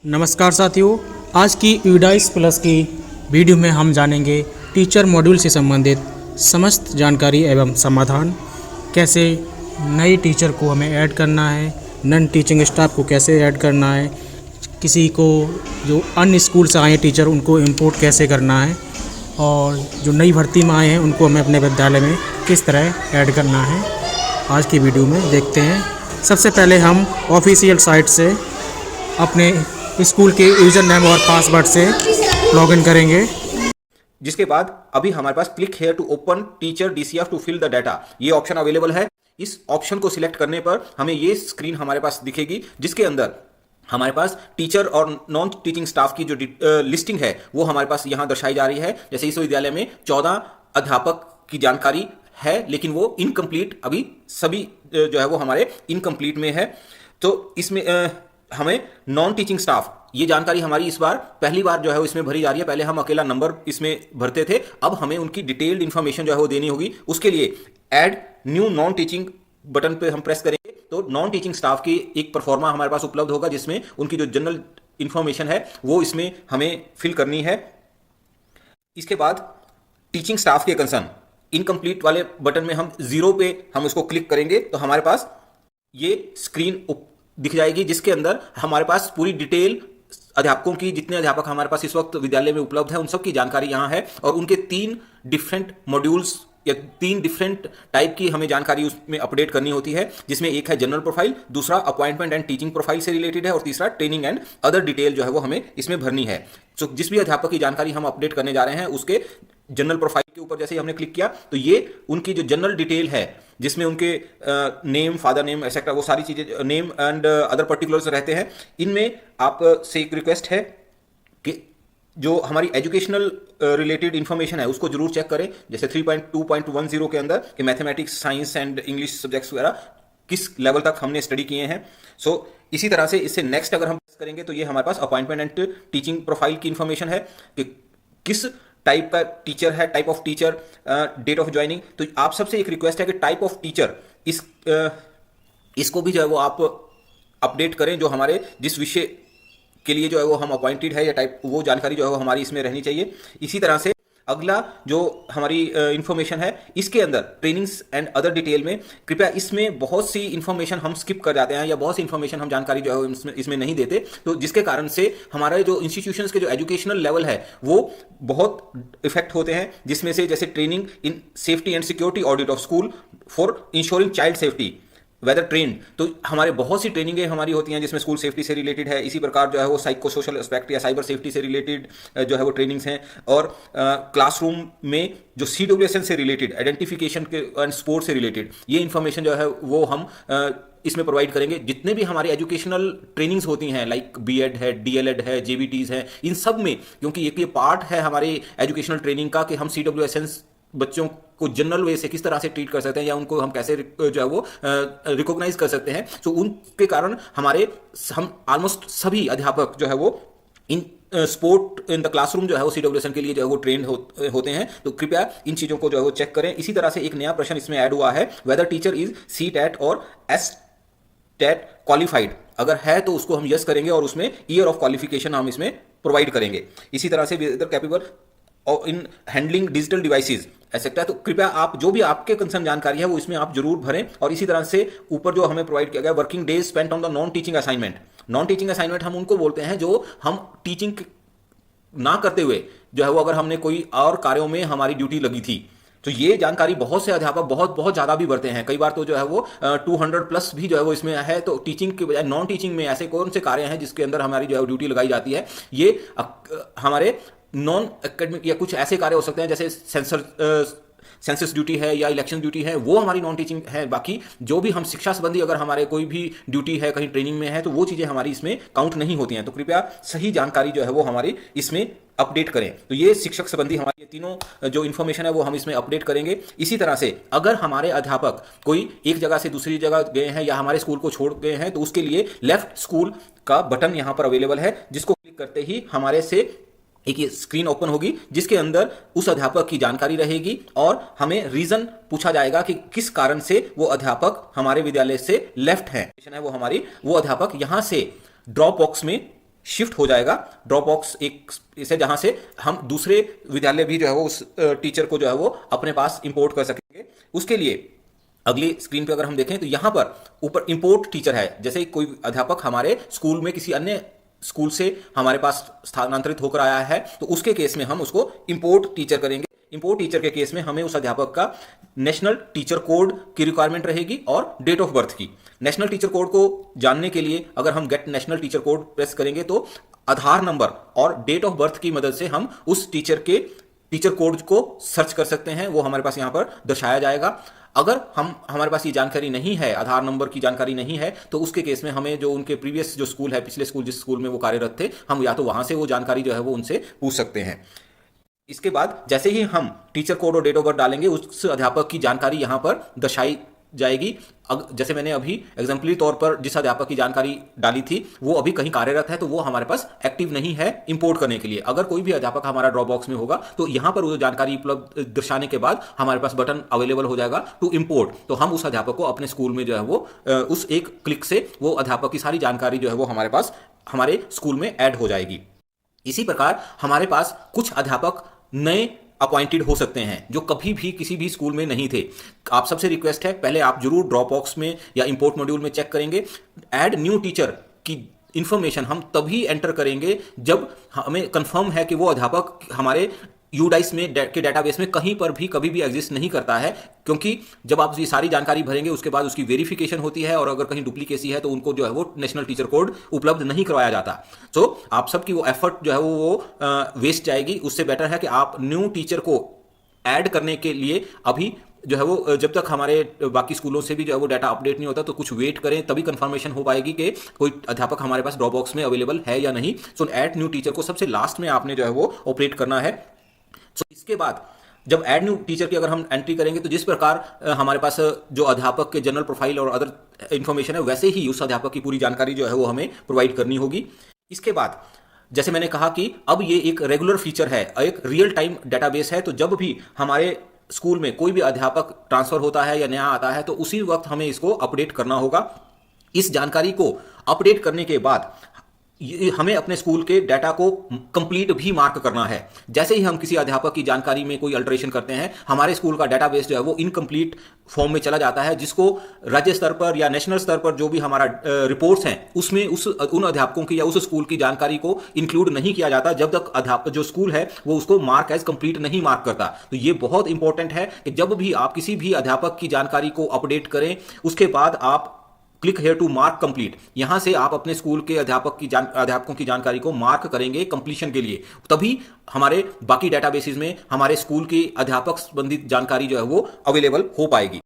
नमस्कार साथियों, आज की यूडाइस प्लस की वीडियो में हम जानेंगे टीचर मॉड्यूल से संबंधित समस्त जानकारी एवं समाधान। कैसे नए टीचर को हमें ऐड करना है, नॉन टीचिंग स्टाफ को कैसे ऐड करना है, किसी को जो अन्य स्कूल से आए टीचर उनको इंपोर्ट कैसे करना है, और जो नई भर्ती में आए हैं उनको हमें अपने विद्यालय में किस तरह ऐड करना है, आज की वीडियो में देखते हैं। सबसे पहले हम ऑफिशियल साइट से अपने स्कूल के यूज़र नेम और पासवर्ड से लॉगिन करेंगे। जिसके बाद अभी हमारे पास click here to open teacher DCF to fill the data ये ऑप्शन अवेलेबल है। इस ऑप्शन को सिलेक्ट करने पर हमें ये स्क्रीन हमारे पास दिखेगी, जिसके अंदर हमारे पास टीचर और नॉन टीचिंग स्टाफ की जो लिस्टिंग है वो हमारे पास यहाँ दर्शाई जा रही है। जैसे इस विद्यालय में 14 अध्यापक की जानकारी है, लेकिन वो इनकम्प्लीट, अभी सभी जो है वो हमारे इनकम्प्लीट में है। तो इसमें हमें नॉन टीचिंग स्टाफ ये जानकारी हमारी इस बार पहली बार जो है वो इसमें भरी जा रही है। पहले हम अकेला नंबर इसमें भरते थे, अब हमें उनकी डिटेल्ड इंफॉर्मेशन जो है वो देनी होगी। उसके लिए add new non teaching button पे हम प्रेस करेंगे तो नॉन टीचिंग स्टाफ की एक परफॉर्मा हमारे पास उपलब्ध होगा, जिसमें उनकी जो जनरल इंफॉर्मेशन है वो इसमें हमें फिल करनी है। इसके बाद टीचिंग स्टाफ के कंसर्न इनकम्प्लीट वाले बटन में हम 0 पे हम उसको क्लिक करेंगे तो हमारे पास ये स्क्रीन दिख जाएगी, जिसके अंदर हमारे पास पूरी डिटेल अध्यापकों की, जितने अध्यापक हमारे पास इस वक्त विद्यालय में उपलब्ध है उन सब की जानकारी यहाँ है। और उनके 3 डिफरेंट मॉड्यूल्स या 3 डिफरेंट टाइप की हमें जानकारी उसमें अपडेट करनी होती है, जिसमें एक है जनरल प्रोफाइल, दूसरा अपॉइंटमेंट एंड टीचिंग प्रोफाइल से रिलेटेड है, और तीसरा ट्रेनिंग एंड अदर डिटेल जो है वो हमें इसमें भरनी है। तो जिस भी अध्यापक की जानकारी हम अपडेट करने जा रहे हैं उसके जनरल प्रोफाइल के ऊपर जैसे ही हमने क्लिक किया तो ये उनकी जो जनरल डिटेल है, जिसमें उनके नेम, फादर नेम एक्सेट्रा, वो सारी चीजें, नेम एंड अदर पर्टिकुलर्स रहते हैं। इनमें आप से एक रिक्वेस्ट है कि जो हमारी एजुकेशनल रिलेटेड इंफॉर्मेशन है उसको जरूर चेक करें। जैसे 3.2.10 के अंदर कि mathematics, science and English subjects वगैरह किस लेवल तक हमने स्टडी किए हैं। सो इसी तरह से इससे नेक्स्ट अगर हम करेंगे तो ये हमारे पास अपॉइंटमेंट एंड टीचिंग प्रोफाइल की इंफॉर्मेशन है कि किस टाइप का टीचर है, type of teacher, date of joining. तो आप सबसे एक रिक्वेस्ट है कि टाइप ऑफ टीचर इसको भी जो है वो आप अपडेट करें, जो हमारे जिस विषय के लिए जो है वो हम अपॉइंटेड है या टाइप, वो जानकारी जो है वो हमारी इसमें रहनी चाहिए। इसी तरह से अगला जो हमारी इंफॉर्मेशन है, इसके अंदर ट्रेनिंग्स एंड अदर डिटेल में कृपया इसमें बहुत सी इंफॉर्मेशन हम स्किप कर जाते हैं या बहुत सी इंफॉर्मेशन हम जानकारी जो है इसमें नहीं देते, तो जिसके कारण से हमारे जो इंस्टीट्यूशंस के जो एजुकेशनल लेवल है वो बहुत इफेक्ट होते हैं। जिसमें से जैसे training in safety and security audit of school for ensuring child safety whether train, तो हमारे बहुत सी ट्रेनिंगें हमारी होती हैं जिसमें स्कूल सेफ्टी से रिलेटेड है। इसी प्रकार जो है वो साइको सोशल एस्पेक्ट या साइबर सेफ्टी से रिलेटेड जो है वो ट्रेनिंग्स हैं। और क्लासरूम में जो CWSN से रिलेटेड, आइडेंटिफिकेशन के एंड स्पोर्ट्स से रिलेटेड ये इन्फॉर्मेशन जो है वो हम इसमें प्रोवाइड करेंगे। जितने भी हमारी एजुकेशनल ट्रेनिंग्स होती हैं, लाइक BEd है, DLEd है, JBTs हैं, इन सब में, क्योंकि एक ये पार्ट है हमारे एजुकेशनल ट्रेनिंग का कि हम CWSN बच्चों को जनरल वे से किस तरह से ट्रीट कर सकते हैं या उनको हम कैसे जो है वो रिकॉग्नाइज कर सकते हैं। तो उनके कारण हम ऑलमोस्ट सभी अध्यापक जो है वो in sport in the classroom जो है वो CWSN के लिए जो है वो ट्रेंड होते हैं। तो कृपया इन चीज़ों को जो है वो चेक करें। इसी तरह से एक नया प्रश्न इसमें ऐड हुआ है, वेदर टीचर इज CTET और STET क्वालिफाइड। अगर है तो उसको हम यस करेंगे और उसमें ईयर ऑफ क्वालिफिकेशन हम इसमें प्रोवाइड करेंगे। इसी तरह से वेदर कैपेबल और in handling digital devices etcetera. तो कृपया आप जो भी आपके कंसर्न जानकारी है वो इसमें आप जरूर भरें। और इसी तरह से ऊपर जो हमें प्रोवाइड किया गया, working days spent on the non teaching assignment. Non teaching assignment हम उनको बोलते हैं जो हम टीचिंग ना करते हुए जो है वो अगर हमने कोई और कार्यों में हमारी ड्यूटी लगी थी, तो ये जानकारी बहुत से अध्यापक बहुत ज़्यादा भी भरते हैं। कई बार तो जो है वो 200 प्लस भी जो है वो इसमें है। तो टीचिंग के बजाय नॉन टीचिंग में ऐसे कौन से कार्य हैं जिसके अंदर हमारी जो है ड्यूटी लगाई जाती है, ये हमारे नॉन एकेडमिक या कुछ ऐसे कार्य हो सकते हैं जैसे सेंसस ड्यूटी है या इलेक्शन ड्यूटी है, वो हमारी नॉन टीचिंग है। बाकी जो भी हम शिक्षा संबंधी अगर हमारे कोई भी ड्यूटी है, कहीं ट्रेनिंग में है, तो वो चीज़ें हमारी इसमें काउंट नहीं होती हैं। तो कृपया सही जानकारी जो है वो हमारी इसमें अपडेट करें। तो ये शिक्षक संबंधी हमारी ये तीनों जो इन्फॉर्मेशन है वो हम इसमें अपडेट करेंगे। इसी तरह से अगर हमारे अध्यापक कोई एक जगह से दूसरी जगह गए हैं या हमारे स्कूल को छोड़ गए हैं, तो उसके लिए लेफ्ट स्कूल का बटन यहाँ पर अवेलेबल है, जिसको क्लिक करते ही हमारे से एक ये स्क्रीन ओपन होगी जिसके अंदर उस अध्यापक की जानकारी रहेगी और हमें रीजन पूछा जाएगा कि किस कारण से वो अध्यापक हमारे विद्यालय से लेफ्ट है वो अध्यापक यहाँ से ड्रॉप बॉक्स में शिफ्ट हो जाएगा ड्रॉप बॉक्स एक से, जहां से हम दूसरे विद्यालय भी जो है वो उस टीचर को जो है वो अपने पास इंपोर्ट कर सकेंगे। उसके लिए अगली स्क्रीन पे अगर हम देखें तो यहां पर ऊपर इंपोर्ट टीचर है। जैसे कोई अध्यापक हमारे स्कूल में किसी अन्य स्कूल से हमारे पास स्थानांतरित होकर आया है तो उसके केस में हम उसको इंपोर्ट टीचर करेंगे। इंपोर्ट टीचर के केस में हमें उस अध्यापक का नेशनल टीचर कोड की रिक्वायरमेंट रहेगी और डेट ऑफ बर्थ की। नेशनल टीचर कोड को जानने के लिए अगर हम get national teacher code press करेंगे तो आधार नंबर और डेट ऑफ बर्थ की मदद से हम उस टीचर के टीचर कोड को सर्च कर सकते हैं। वो हमारे पास यहां पर दर्शाया जाएगा। अगर हमारे पास ये जानकारी नहीं है, आधार नंबर की जानकारी नहीं है, तो उसके केस में हमें जो उनके प्रीवियस जो स्कूल है, पिछले स्कूल जिस स्कूल में वो कार्यरत थे, हम या तो वहां से वो जानकारी जो है वो उनसे पूछ सकते हैं। इसके बाद जैसे ही हम टीचर कोड और डेट ऑफ बर्थ डालेंगे उस अध्यापक की जानकारी यहां पर दर्शाई जाएगी। जैसे मैंने अभी एग्जाम्पली तौर पर जिस अध्यापक की जानकारी डाली थी वो अभी कहीं कार्यरत है तो वो हमारे पास एक्टिव नहीं है इंपोर्ट करने के लिए। अगर कोई भी अध्यापक हमारा ड्रॉप बॉक्स में होगा तो यहां पर वो जानकारी उपलब्ध दर्शाने के बाद हमारे पास बटन अवेलेबल हो जाएगा टू इंपोर्ट। तो हम उस अध्यापक को अपने स्कूल में जो है वो उस एक क्लिक से वो अध्यापक की सारी जानकारी जो है वो हमारे पास हमारे स्कूल में ऐड हो जाएगी। इसी प्रकार हमारे पास कुछ अध्यापक नए अपॉइंटेड हो सकते हैं जो कभी भी किसी भी स्कूल में नहीं थे। आप सबसे रिक्वेस्ट है पहले आप जरूर ड्रॉप बॉक्स में या इंपोर्ट मॉड्यूल में चेक करेंगे। ऐड न्यू टीचर की इंफॉर्मेशन हम तभी एंटर करेंगे जब हमें कंफर्म है कि वो अध्यापक हमारे यूडाइस में के डेटाबेस में कहीं पर भी कभी भी एग्जिस्ट नहीं करता है, क्योंकि जब आप ये सारी जानकारी भरेंगे उसके बाद उसकी वेरिफिकेशन होती है और अगर कहीं डुप्लीकेसी है तो उनको जो है वो नेशनल टीचर कोड उपलब्ध नहीं करवाया जाता। तो आप सबकी वो एफर्ट जो है वो वेस्ट जाएगी। उससे बेटर है कि आप न्यू टीचर को ऐड करने के लिए अभी जो है वो जब तक हमारे बाकी स्कूलों से भी जो है वो डाटा अपडेट नहीं होता तो कुछ वेट करें, तभी कंफर्मेशन हो पाएगी कि कोई अध्यापक हमारे पास ड्रॉप बॉक्स में अवेलेबल है या नहीं। सो ऐड न्यू टीचर को सबसे लास्ट में आपने जो है वो ऑपरेट करना है। सो इसके बाद जब ऐड न्यू टीचर की अगर हम एंट्री करेंगे तो जिस प्रकार हमारे पास जो अध्यापक के जनरल प्रोफाइल और अदर इंफॉर्मेशन है वैसे ही उस अध्यापक की पूरी जानकारी जो है वो हमें प्रोवाइड करनी होगी। इसके बाद जैसे मैंने कहा कि अब ये एक रेगुलर फीचर है, एक रियल टाइम डेटाबेस है। तो जब भी हमारे स्कूल में कोई भी अध्यापक ट्रांसफर होता है या नया आता है तो उसी वक्त हमें इसको अपडेट करना होगा। इस जानकारी को अपडेट करने के बाद हमें अपने स्कूल के डाटा को कंप्लीट भी मार्क करना है। जैसे ही हम किसी अध्यापक की जानकारी में कोई अल्टरेशन करते हैं हमारे स्कूल का डाटाबेस जो है वो इनकम्प्लीट फॉर्म में चला जाता है, जिसको राज्य स्तर पर या नेशनल स्तर पर जो भी हमारा रिपोर्ट्स हैं उसमें उन अध्यापकों की या उस स्कूल की जानकारी को इंक्लूड नहीं किया जाता जब तक अध्यापक जो स्कूल है वो उसको मार्क एज कंप्लीट नहीं मार्क करता। तो ये बहुत इंपॉर्टेंट है कि जब भी आप किसी भी अध्यापक की जानकारी को अपडेट करें उसके बाद आप click here to mark complete, यहां से आप अपने स्कूल के अध्यापकों की जानकारी को मार्क करेंगे कंप्लीशन के लिए। तभी हमारे बाकी डेटाबेसेस में हमारे स्कूल की अध्यापक संबंधित जानकारी जो है वो अवेलेबल हो पाएगी।